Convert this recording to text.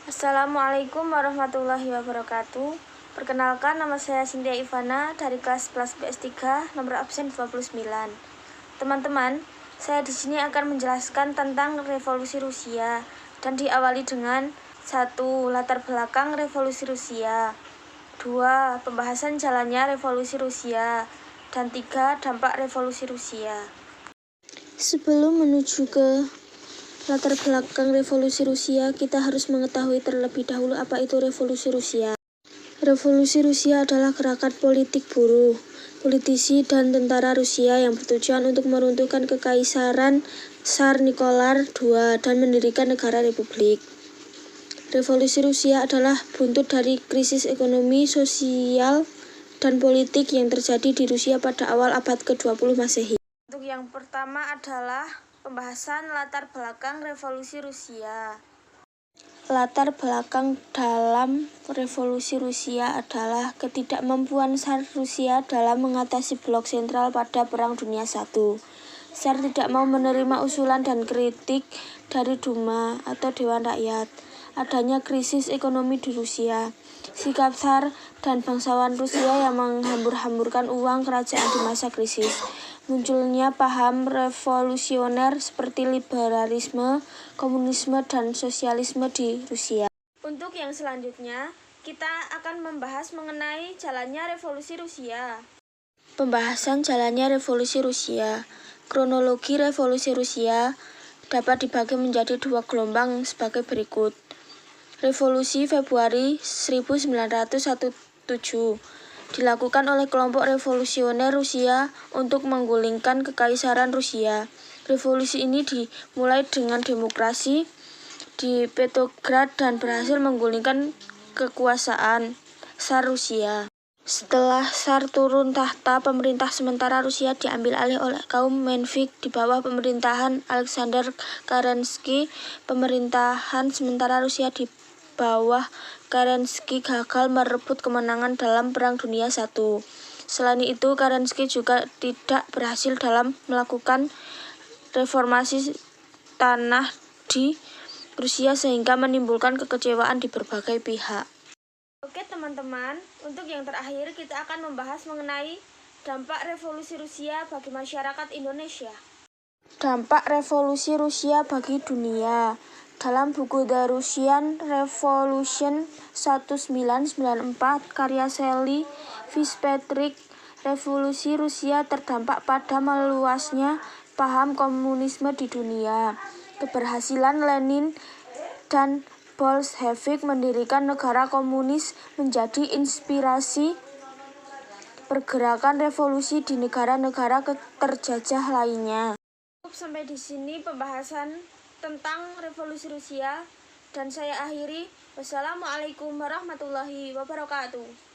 Assalamualaikum warahmatullahi wabarakatuh. Perkenalkan, nama saya Cynthia Ivana dari kelas 11 PS3, nomor absen 29. Teman-teman, saya di sini akan menjelaskan tentang revolusi Rusia dan diawali dengan 1. Latar belakang revolusi Rusia, 2. Pembahasan jalannya revolusi Rusia, dan 3. Dampak revolusi Rusia. Sebelum menuju ke latar belakang revolusi Rusia, kita harus mengetahui terlebih dahulu apa itu revolusi Rusia. Revolusi Rusia adalah gerakan politik buruh, politisi, dan tentara Rusia yang bertujuan untuk meruntuhkan kekaisaran Tsar Nicholas II dan mendirikan negara republik. Revolusi Rusia adalah buntut dari krisis ekonomi, sosial, dan politik yang terjadi di Rusia pada awal abad ke-20 Masehi. Untuk yang pertama adalah pembahasan latar belakang revolusi Rusia. Latar belakang dalam revolusi Rusia adalah ketidakmampuan Tsar Rusia dalam mengatasi blok sentral pada Perang Dunia I. Tsar tidak mau menerima usulan dan kritik dari Duma atau Dewan Rakyat. Adanya krisis ekonomi di Rusia. Sikap Tsar dan bangsawan Rusia yang menghambur-hamburkan uang kerajaan di masa krisis. Munculnya paham revolusioner seperti liberalisme, komunisme, dan sosialisme di Rusia. Untuk yang selanjutnya, kita akan membahas mengenai jalannya revolusi Rusia. Pembahasan jalannya revolusi Rusia. Kronologi revolusi Rusia dapat dibagi menjadi dua gelombang sebagai berikut. Revolusi Februari 1917 dilakukan oleh kelompok revolusioner Rusia untuk menggulingkan kekaisaran Rusia. Revolusi ini dimulai dengan demokrasi di Petrograd dan berhasil menggulingkan kekuasaan Tsar Rusia. Setelah Tsar turun tahta, pemerintah sementara Rusia diambil alih oleh kaum Menshevik di bawah pemerintahan Alexander Kerensky. Pemerintahan sementara Rusia di bawah Kerensky gagal merebut kemenangan dalam Perang Dunia I. Selain itu, Kerensky juga tidak berhasil dalam melakukan reformasi tanah di Rusia sehingga menimbulkan kekecewaan di berbagai pihak. Oke teman-teman, untuk yang terakhir kita akan membahas mengenai dampak revolusi Rusia bagi masyarakat Indonesia. Dampak revolusi Rusia bagi dunia. Dalam buku The Russian Revolution 1994 karya Sally Fitzpatrick, revolusi Rusia terdampak pada meluasnya paham komunisme di dunia. Keberhasilan Lenin dan Bolshevik mendirikan negara komunis menjadi inspirasi pergerakan revolusi di negara-negara terjajah lainnya. Sampai di sini pembahasan tentang revolusi Rusia dan saya akhiri. Wassalamualaikum warahmatullahi wabarakatuh.